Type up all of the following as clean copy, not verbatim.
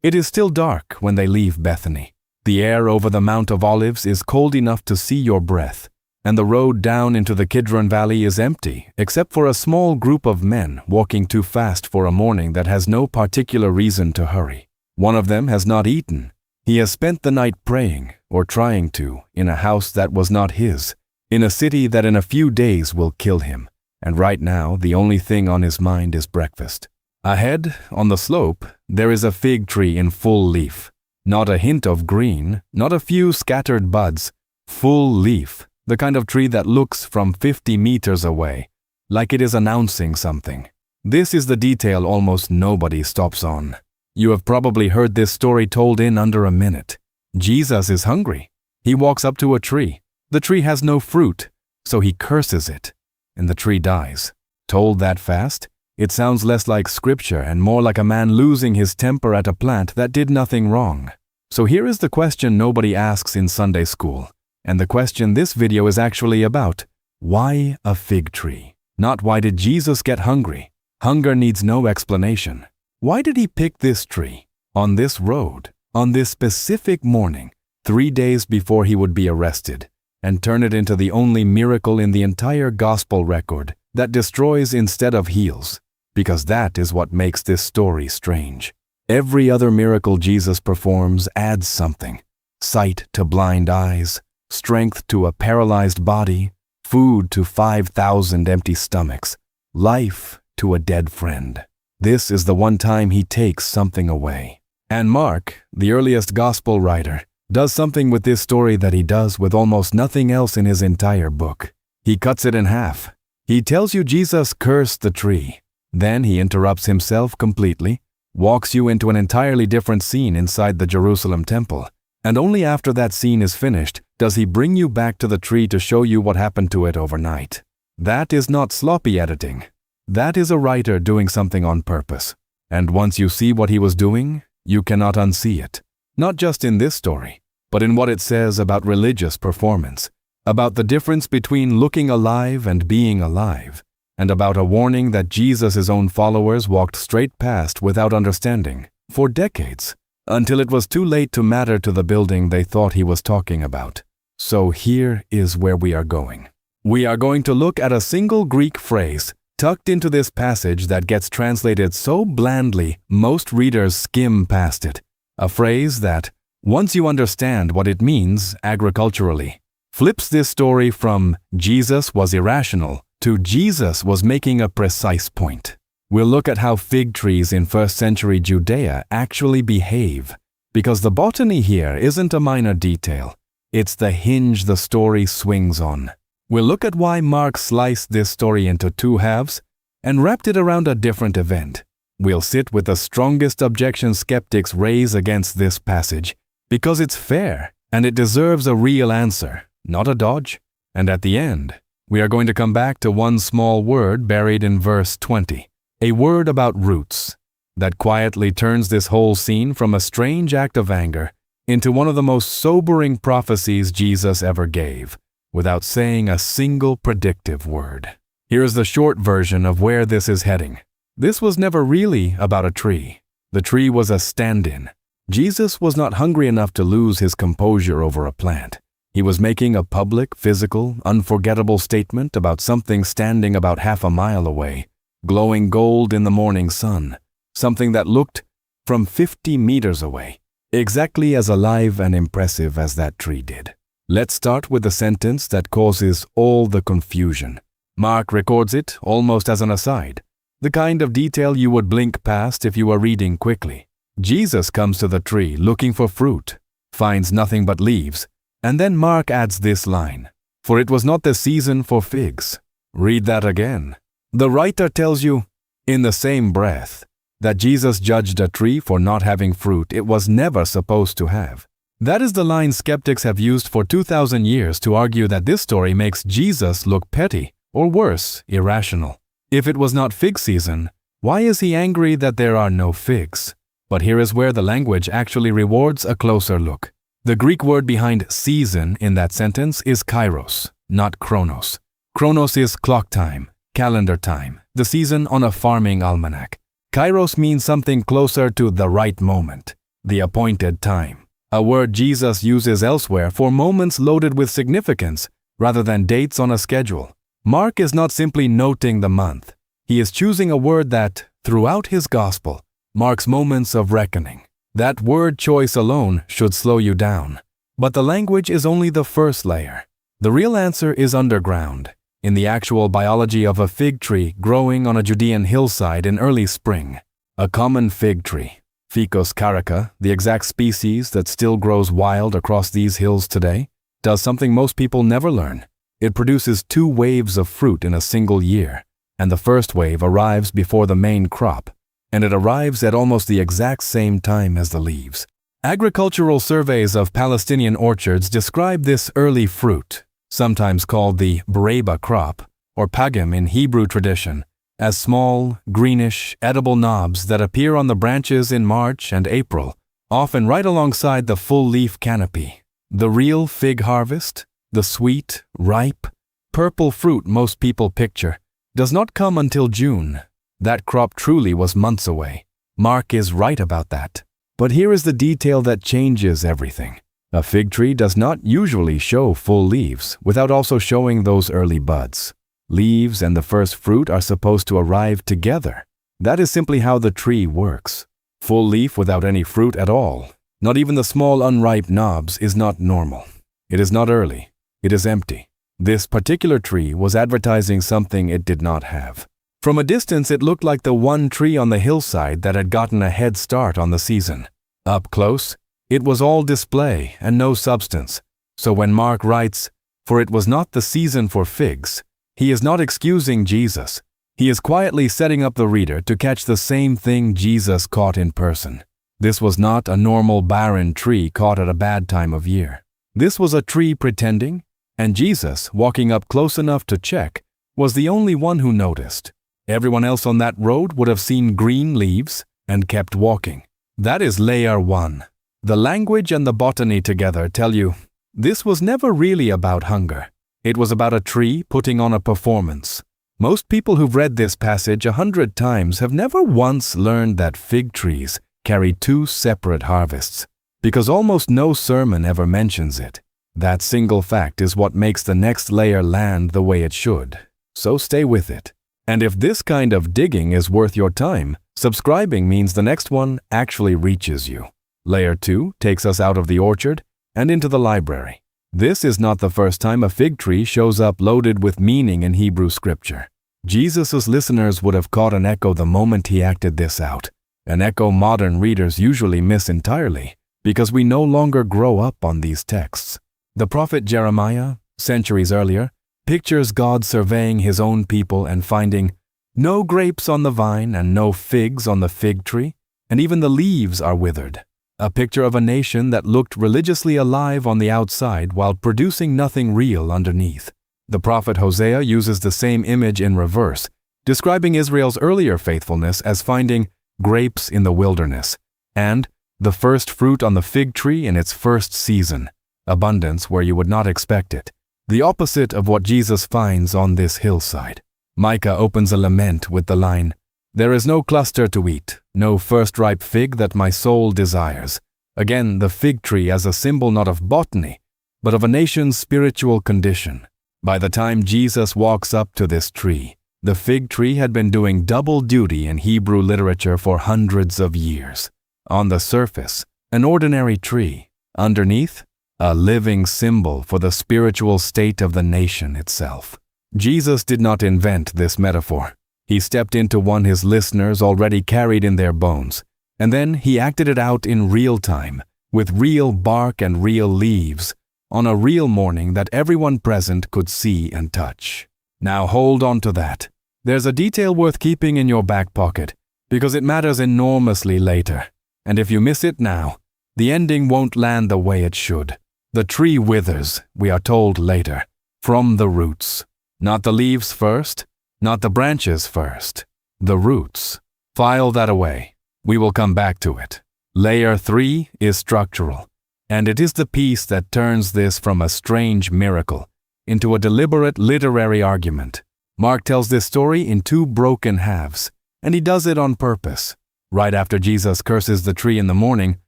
It is still dark when they leave Bethany. The air over the Mount of Olives is cold enough to see your breath, and the road down into the Kidron Valley is empty except for a small group of men walking too fast for a morning that has no particular reason to hurry. One of them has not eaten. He has spent the night praying, or trying to, in a house that was not his, in a city that in a few days will kill him, and right now the only thing on his mind is breakfast. Ahead, on the slope, there is a fig tree in full leaf. Not a hint of green, not a few scattered buds, full leaf, the kind of tree that looks from 50 meters away, like it is announcing something. This is the detail almost nobody stops on. You have probably heard this story told in under a minute. Jesus is hungry. He walks up to a tree. The tree has no fruit, so he curses it, and the tree dies. Told that fast, it sounds less like scripture and more like a man losing his temper at a plant that did nothing wrong. So here is the question nobody asks in Sunday school, and the question this video is actually about. Why a fig tree? Not why did Jesus get hungry? Hunger needs no explanation. Why did he pick this tree, on this road, on this specific morning, 3 days before he would be arrested, and turn it into the only miracle in the entire gospel record that destroys instead of heals? Because that is what makes this story strange. Every other miracle Jesus performs adds something. Sight to blind eyes, strength to a paralyzed body, food to 5,000 empty stomachs, life to a dead friend. This is the one time he takes something away. And Mark, the earliest gospel writer, does something with this story that he does with almost nothing else in his entire book. He cuts it in half. He tells you Jesus cursed the tree. Then he interrupts himself completely, walks you into an entirely different scene inside the Jerusalem temple, and only after that scene is finished does he bring you back to the tree to show you what happened to it overnight. That is not sloppy editing. That is a writer doing something on purpose. And once you see what he was doing, you cannot unsee it. Not just in this story, but in what it says about religious performance, about the difference between looking alive and being alive, and about a warning that Jesus' own followers walked straight past without understanding, for decades, until it was too late to matter to the building they thought he was talking about. So here is where we are going. We are going to look at a single Greek phrase tucked into this passage that gets translated so blandly most readers skim past it. A phrase that, once you understand what it means agriculturally, flips this story from Jesus was irrational to Jesus was making a precise point. We'll look at how fig trees in first century Judea actually behave, because the botany here isn't a minor detail. It's the hinge the story swings on. We'll look at why Mark sliced this story into two halves and wrapped it around a different event. We'll sit with the strongest objection skeptics raise against this passage, because it's fair and it deserves a real answer, not a dodge. And at the end, we are going to come back to one small word buried in verse 20, a word about roots, that quietly turns this whole scene from a strange act of anger into one of the most sobering prophecies Jesus ever gave, without saying a single predictive word. Here's the short version of where this is heading. This was never really about a tree. The tree was a stand-in. Jesus was not hungry enough to lose his composure over a plant. He was making a public, physical, unforgettable statement about something standing about half a mile away, glowing gold in the morning sun, something that looked from 50 meters away, exactly as alive and impressive as that tree did. Let's start with the sentence that causes all the confusion. Mark records it almost as an aside, the kind of detail you would blink past if you were reading quickly. Jesus comes to the tree looking for fruit, finds nothing but leaves, and then Mark adds this line, "For it was not the season for figs." Read that again. The writer tells you, in the same breath, that Jesus judged a tree for not having fruit it was never supposed to have. That is the line skeptics have used for 2,000 years to argue that this story makes Jesus look petty, or worse, irrational. If it was not fig season, why is he angry that there are no figs? But here is where the language actually rewards a closer look. The Greek word behind season in that sentence is kairos, not chronos. Chronos is clock time, calendar time, the season on a farming almanac. Kairos means something closer to the right moment. the appointed time, a word Jesus uses elsewhere for moments loaded with significance rather than dates on a schedule. Mark is not simply noting the month. He is choosing a word that, throughout his gospel, marks moments of reckoning. That word choice alone should slow you down. But the language is only the first layer. The real answer is underground, in the actual biology of a fig tree growing on a Judean hillside in early spring. A common fig tree, Ficus carica, the exact species that still grows wild across these hills today, does something most people never learn. It produces 2 waves of fruit in a single year, and the first wave arrives before the main crop, and it arrives at almost the exact same time as the leaves. Agricultural surveys of Palestinian orchards describe this early fruit, sometimes called the breba crop, or pagim in Hebrew tradition, as small, greenish, edible knobs that appear on the branches in March and April, often right alongside the full leaf canopy. The real fig harvest, the sweet, ripe, purple fruit most people picture, does not come until June. That crop truly was months away. Mark is right about that. But here is the detail that changes everything. A fig tree does not usually show full leaves without also showing those early buds. Leaves and the first fruit are supposed to arrive together. That is simply how the tree works. Full leaf without any fruit at all, not even the small unripe knobs, is not normal. It is not early. It is empty. This particular tree was advertising something it did not have. From a distance, it looked like the one tree on the hillside that had gotten a head start on the season. Up close, it was all display and no substance. So when Mark writes, "For it was not the season for figs," he is not excusing Jesus. He is quietly setting up the reader to catch the same thing Jesus caught in person. This was not a normal barren tree caught at a bad time of year. This was a tree pretending, and Jesus, walking up close enough to check, was the only one who noticed. Everyone else on that road would have seen green leaves and kept walking. That is layer 1. The language and the botany together tell you this was never really about hunger. It was about a tree putting on a performance. Most people who've read this passage 100 times have never once learned that fig trees carry 2 separate harvests, because almost no sermon ever mentions it. That single fact is what makes the next layer land the way it should. So stay with it. And if this kind of digging is worth your time, subscribing means the next one actually reaches you. Layer 2 takes us out of the orchard and into the library. This is not the first time a fig tree shows up loaded with meaning in Hebrew scripture. Jesus' listeners would have caught an echo the moment he acted this out, an echo modern readers usually miss entirely because we no longer grow up on these texts. The prophet Jeremiah, centuries earlier, pictures God surveying his own people and finding no grapes on the vine and no figs on the fig tree, and even the leaves are withered. A picture of a nation that looked religiously alive on the outside while producing nothing real underneath. The prophet Hosea uses the same image in reverse, describing Israel's earlier faithfulness as finding grapes in the wilderness and the first fruit on the fig tree in its first season, abundance where you would not expect it. The opposite of what Jesus finds on this hillside. Micah opens a lament with the line, "There is no cluster to eat, no first-ripe fig that my soul desires." Again, the fig tree as a symbol not of botany, but of a nation's spiritual condition. By the time Jesus walks up to this tree, the fig tree had been doing double duty in Hebrew literature for hundreds of years. On the surface, an ordinary tree. Underneath, a living symbol for the spiritual state of the nation itself. Jesus did not invent this metaphor. He stepped into one his listeners already carried in their bones, and then he acted it out in real time, with real bark and real leaves, on a real morning that everyone present could see and touch. Now hold on to that. There's a detail worth keeping in your back pocket, because it matters enormously later. And if you miss it now, the ending won't land the way it should. The tree withers, we are told later, from the roots. Not the leaves first, not the branches first. The roots. File that away. We will come back to it. Layer 3 is structural, and it is the piece that turns this from a strange miracle into a deliberate literary argument. Mark tells this story in 2 broken halves, and he does it on purpose. Right after Jesus curses the tree in the morning,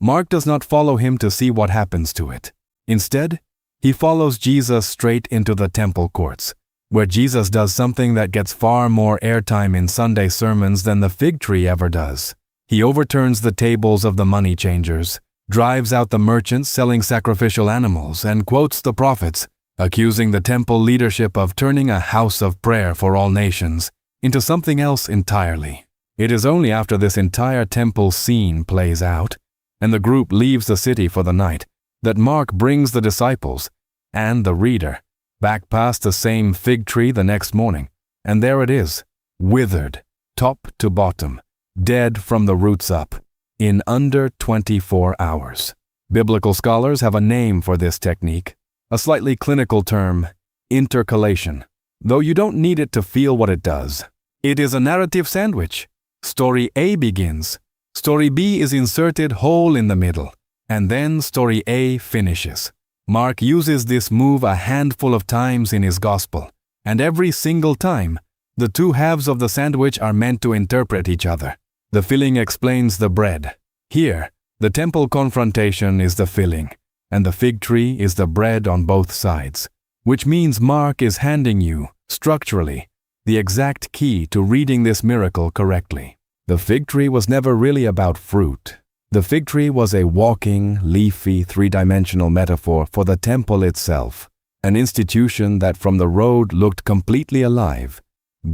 Mark does not follow him to see what happens to it. Instead, he follows Jesus straight into the temple courts, where Jesus does something that gets far more airtime in Sunday sermons than the fig tree ever does. He overturns the tables of the money changers, drives out the merchants selling sacrificial animals, and quotes the prophets, accusing the temple leadership of turning a house of prayer for all nations into something else entirely. It is only after this entire temple scene plays out, and the group leaves the city for the night, that Mark brings the disciples and the reader back past the same fig tree the next morning, and there it is, withered, top to bottom, dead from the roots up, in under 24 hours. Biblical scholars have a name for this technique, a slightly clinical term, intercalation, though you don't need it to feel what it does. It is a narrative sandwich. Story A begins, story B is inserted whole in the middle, and then story A finishes. Mark uses this move a handful of times in his gospel, and every single time, the two halves of the sandwich are meant to interpret each other. The filling explains the bread. Here, the temple confrontation is the filling, and the fig tree is the bread on both sides, which means Mark is handing you, structurally, the exact key to reading this miracle correctly. The fig tree was never really about fruit. The fig tree was a walking, leafy, three-dimensional metaphor for the temple itself, an institution that from the road looked completely alive.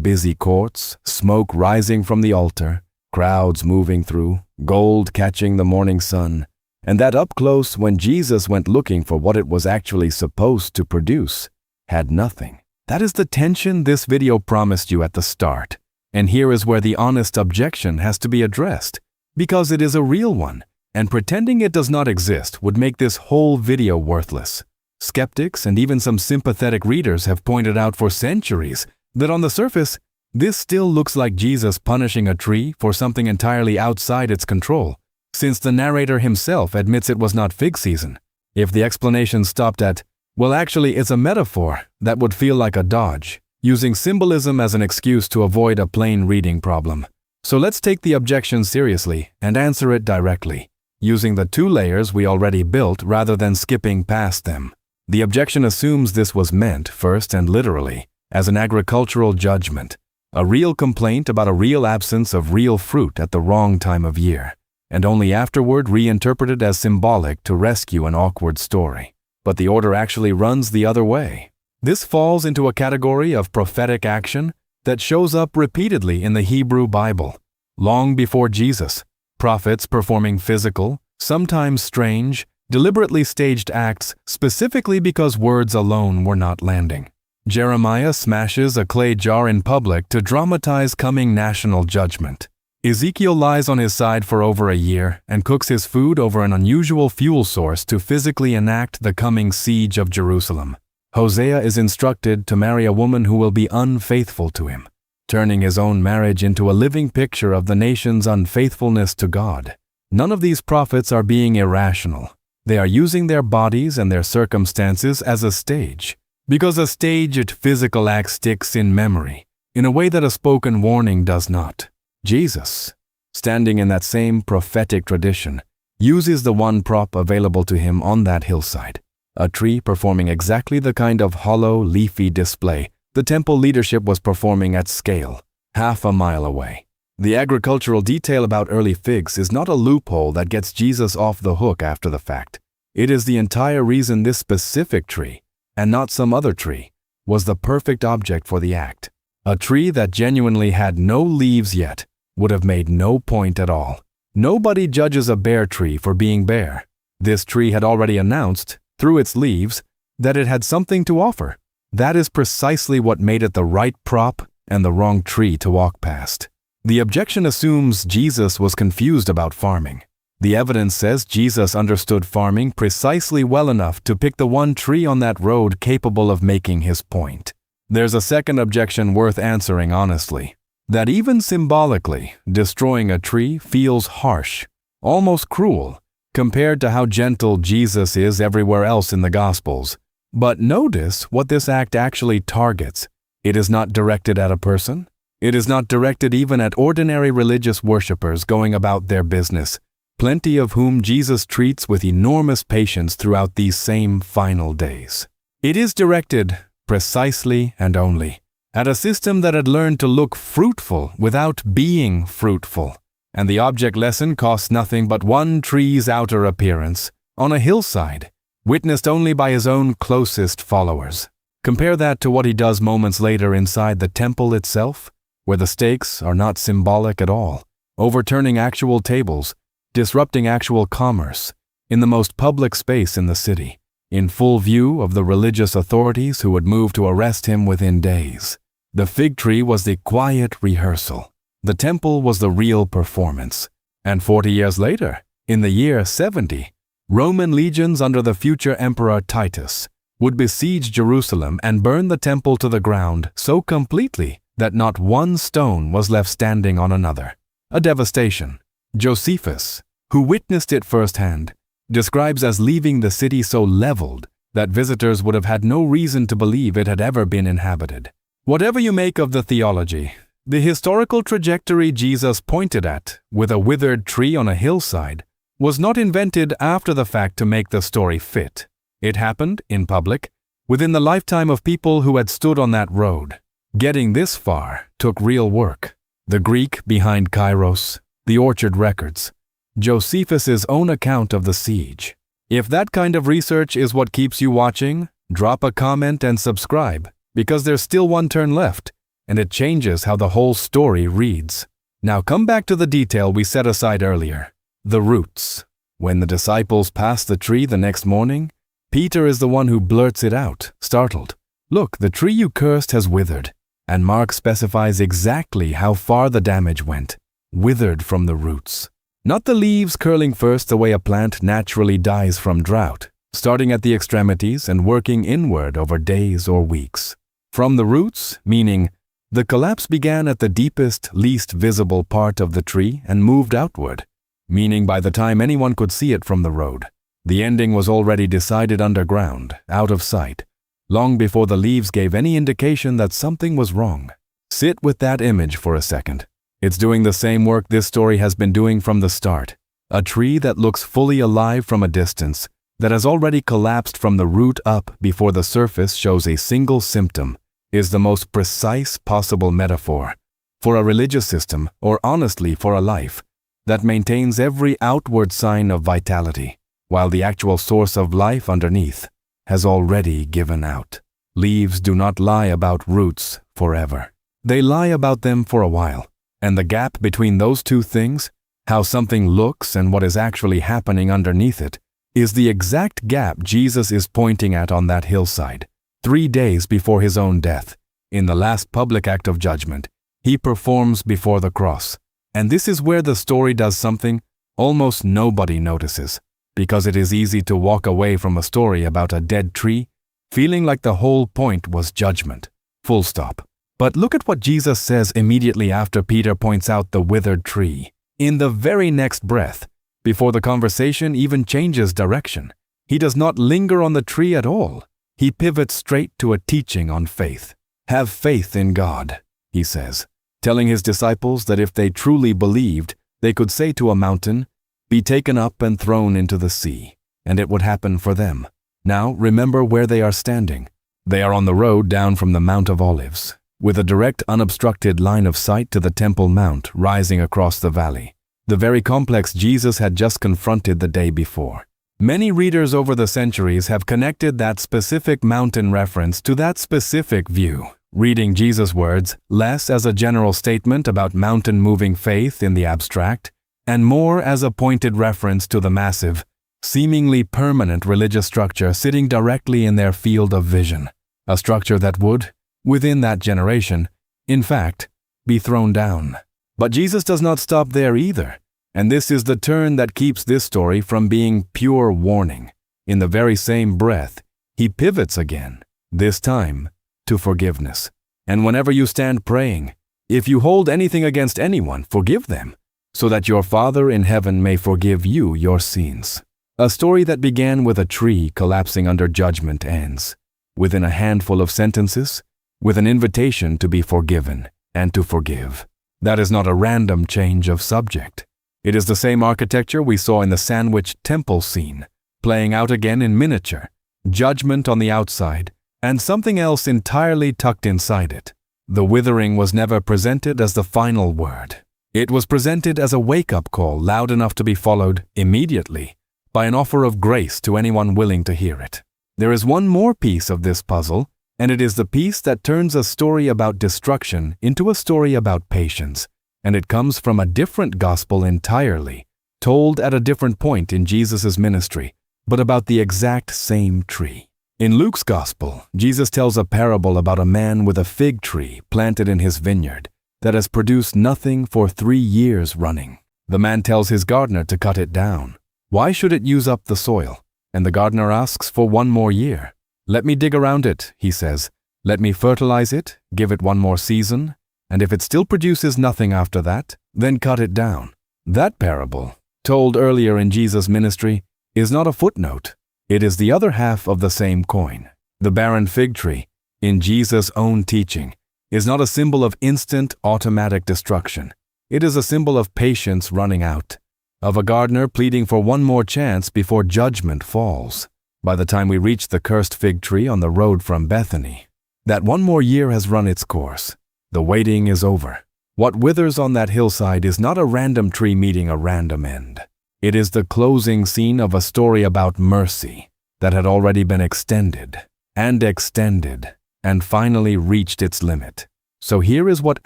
Busy courts, smoke rising from the altar, crowds moving through, gold catching the morning sun, and that up close when Jesus went looking for what it was actually supposed to produce, had nothing. That is the tension this video promised you at the start, and here is where the honest objection has to be addressed, because it is a real one, and pretending it does not exist would make this whole video worthless. Skeptics and even some sympathetic readers have pointed out for centuries that on the surface, this still looks like Jesus punishing a tree for something entirely outside its control, since the narrator himself admits it was not fig season. If the explanation stopped at, well, actually it's a metaphor, that would feel like a dodge, using symbolism as an excuse to avoid a plain reading problem. So let's take the objection seriously and answer it directly, using the two layers we already built rather than skipping past them. The objection assumes this was meant, first and literally, as an agricultural judgment, a real complaint about a real absence of real fruit at the wrong time of year, and only afterward reinterpreted as symbolic to rescue an awkward story. But the order actually runs the other way. This falls into a category of prophetic action that shows up repeatedly in the Hebrew Bible. Long before Jesus, prophets performing physical, sometimes strange, deliberately staged acts specifically because words alone were not landing. Jeremiah smashes a clay jar in public to dramatize coming national judgment. Ezekiel lies on his side for over a year and cooks his food over an unusual fuel source to physically enact the coming siege of Jerusalem. Hosea is instructed to marry a woman who will be unfaithful to him, turning his own marriage into a living picture of the nation's unfaithfulness to God. None of these prophets are being irrational. They are using their bodies and their circumstances as a stage, because a staged physical act sticks in memory, in a way that a spoken warning does not. Jesus, standing in that same prophetic tradition, uses the one prop available to him on that hillside, a tree performing exactly the kind of hollow, leafy display the temple leadership was performing at scale, half a mile away. The agricultural detail about early figs is not a loophole that gets Jesus off the hook after the fact. It is the entire reason this specific tree, and not some other tree, was the perfect object for the act. A tree that genuinely had no leaves yet would have made no point at all. Nobody judges a bare tree for being bare. This tree had already announced, through its leaves, that it had something to offer. That is precisely what made it the right prop and the wrong tree to walk past. The objection assumes Jesus was confused about farming. The evidence says Jesus understood farming precisely well enough to pick the one tree on that road capable of making his point. There's a second objection worth answering honestly, that even symbolically, destroying a tree feels harsh, almost cruel, compared to how gentle Jesus is everywhere else in the Gospels. But notice what this act actually targets. It is not directed at a person. It is not directed even at ordinary religious worshippers going about their business. plenty of whom Jesus treats with enormous patience throughout these same final days. It is directed, precisely and only, at a system that had learned to look fruitful without being fruitful, and the object lesson costs nothing but one tree's outer appearance, on a hillside, witnessed only by his own closest followers. Compare that to what he does moments later inside the temple itself, where the stakes are not symbolic at all, overturning actual tables, disrupting actual commerce, in the most public space in the city, in full view of the religious authorities who would move to arrest him within days. The fig tree was the quiet rehearsal. The temple was the real performance. And 40 years later, in the year 70, Roman legions under the future emperor Titus would besiege Jerusalem and burn the temple to the ground so completely that not one stone was left standing on another. A devastation. Josephus, who witnessed it firsthand, describes as leaving the city so leveled that visitors would have had no reason to believe it had ever been inhabited. Whatever you make of the theology, the historical trajectory Jesus pointed at, with a withered tree on a hillside, was not invented after the fact to make the story fit. It happened, in public, within the lifetime of people who had stood on that road. Getting this far took real work. The Greek behind Kairos, the Orchard records, Josephus's own account of the siege. If that kind of research is what keeps you watching, drop a comment and subscribe, because there's still one turn left, and it changes how the whole story reads. Now come back to the detail we set aside earlier, the roots. When the disciples pass the tree the next morning, Peter is the one who blurts it out, startled. Look, the tree you cursed has withered. And Mark specifies exactly how far the damage went. Withered from the roots. Not the leaves curling first the way a plant naturally dies from drought, starting at the extremities and working inward over days or weeks. From the roots, meaning the collapse began at the deepest, least visible part of the tree and moved outward, meaning by the time anyone could see it from the road, the ending was already decided underground, out of sight, long before the leaves gave any indication that something was wrong. Sit with that image for a second. It's doing the same work this story has been doing from the start. A tree that looks fully alive from a distance, that has already collapsed from the root up before the surface shows a single symptom, is the most precise possible metaphor for a religious system, or honestly for a life, that maintains every outward sign of vitality, while the actual source of life underneath has already given out. Leaves do not lie about roots forever. They lie about them for a while, and the gap between those two things, how something looks and what is actually happening underneath it, is the exact gap Jesus is pointing at on that hillside, 3 days before his own death. In the last public act of judgment, he performs before the cross. And this is where the story does something almost nobody notices, because it is easy to walk away from a story about a dead tree, feeling like the whole point was judgment. Full stop. But look at what Jesus says immediately after Peter points out the withered tree. In the very next breath, before the conversation even changes direction, he does not linger on the tree at all. He pivots straight to a teaching on faith. Have faith in God, he says, telling his disciples that if they truly believed, they could say to a mountain, "Be taken up and thrown into the sea," and it would happen for them. Now remember where they are standing. They are on the road down from the Mount of Olives, with a direct unobstructed line of sight to the Temple Mount rising across the valley, the very complex Jesus had just confronted the day before. Many readers over the centuries have connected that specific mountain reference to that specific view, reading Jesus' words less as a general statement about mountain-moving faith in the abstract, and more as a pointed reference to the massive, seemingly permanent religious structure sitting directly in their field of vision, a structure that would, within that generation, in fact, be thrown down. But Jesus does not stop there either, and this is the turn that keeps this story from being pure warning. In the very same breath, he pivots again, this time to forgiveness. And whenever you stand praying, if you hold anything against anyone, forgive them, so that your Father in heaven may forgive you your sins. A story that began with a tree collapsing under judgment ends, within a handful of sentences, with an invitation to be forgiven and to forgive. That is not a random change of subject. It is the same architecture we saw in the sandwich temple scene, playing out again in miniature, judgment on the outside, and something else entirely tucked inside it. The withering was never presented as the final word. It was presented as a wake-up call loud enough to be followed immediately by an offer of grace to anyone willing to hear it. There is one more piece of this puzzle, and it is the piece that turns a story about destruction into a story about patience, and it comes from a different gospel entirely, told at a different point in Jesus' ministry, but about the exact same tree. In Luke's gospel, Jesus tells a parable about a man with a fig tree planted in his vineyard that has produced nothing for 3 years running. The man tells his gardener to cut it down. Why should it use up the soil? And the gardener asks for 1 more year. Let me dig around it, he says. Let me fertilize it, give it 1 more season, and if it still produces nothing after that, then cut it down. That parable, told earlier in Jesus' ministry, is not a footnote. It is the other half of the same coin. The barren fig tree, in Jesus' own teaching, is not a symbol of instant, automatic destruction. It is a symbol of patience running out, of a gardener pleading for 1 more chance before judgment falls. By the time we reach the cursed fig tree on the road from Bethany, that 1 more year has run its course. The waiting is over. What withers on that hillside is not a random tree meeting a random end. It is the closing scene of a story about mercy that had already been extended, and finally reached its limit. So here is what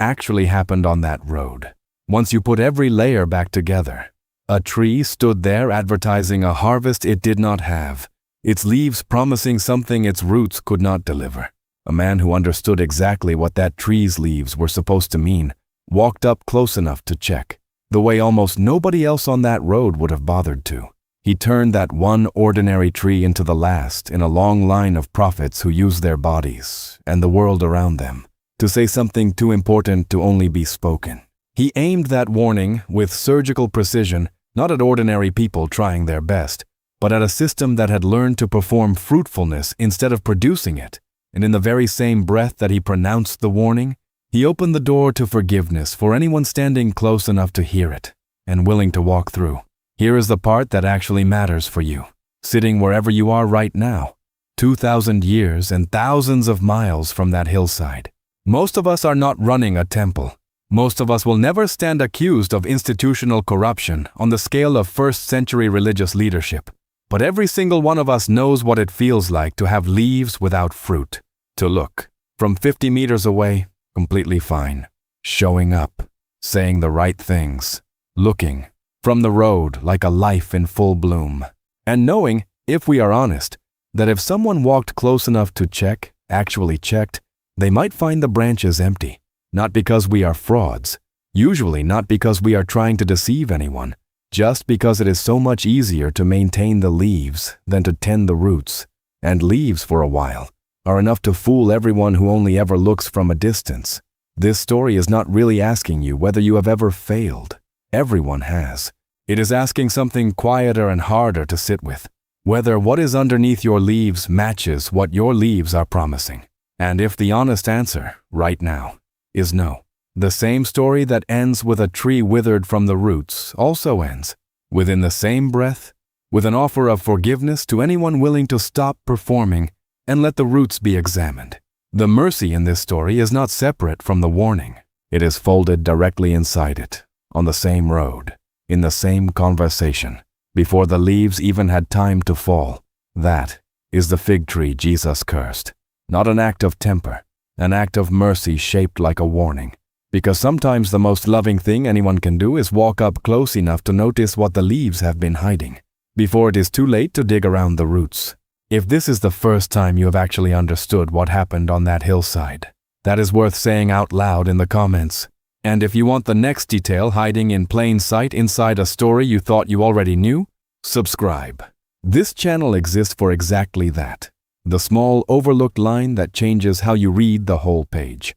actually happened on that road. Once you put every layer back together, a tree stood there advertising a harvest it did not have, its leaves promising something its roots could not deliver. A man who understood exactly what that tree's leaves were supposed to mean walked up close enough to check, the way almost nobody else on that road would have bothered to. He turned that one ordinary tree into the last in a long line of prophets who used their bodies and the world around them to say something too important to only be spoken. He aimed that warning with surgical precision, not at ordinary people trying their best, but at a system that had learned to perform fruitfulness instead of producing it. And in the very same breath that he pronounced the warning, he opened the door to forgiveness for anyone standing close enough to hear it and willing to walk through. Here is the part that actually matters for you, sitting wherever you are right now, 2,000 years and thousands of miles from that hillside. Most of us are not running a temple. Most of us will never stand accused of institutional corruption on the scale of first-century religious leadership. But every single one of us knows what it feels like to have leaves without fruit, to look, from 50 meters away, completely fine, showing up, saying the right things, looking, from the road like a life in full bloom, and knowing, if we are honest, that if someone walked close enough to check, actually checked, they might find the branches empty, not because we are frauds, usually not because we are trying to deceive anyone, just because it is so much easier to maintain the leaves than to tend the roots, and leaves for a while are enough to fool everyone who only ever looks from a distance. This story is not really asking you whether you have ever failed. Everyone has. It is asking something quieter and harder to sit with, whether what is underneath your leaves matches what your leaves are promising. And if the honest answer, right now, is no, the same story that ends with a tree withered from the roots also ends, within the same breath, with an offer of forgiveness to anyone willing to stop performing and let the roots be examined. The mercy in this story is not separate from the warning. It is folded directly inside it, on the same road, in the same conversation, before the leaves even had time to fall. That is the fig tree Jesus cursed. Not an act of temper, an act of mercy shaped like a warning. Because sometimes the most loving thing anyone can do is walk up close enough to notice what the leaves have been hiding, before it is too late to dig around the roots. If this is the first time you have actually understood what happened on that hillside, that is worth saying out loud in the comments. And if you want the next detail hiding in plain sight inside a story you thought you already knew, subscribe. This channel exists for exactly that. The small overlooked line that changes how you read the whole page.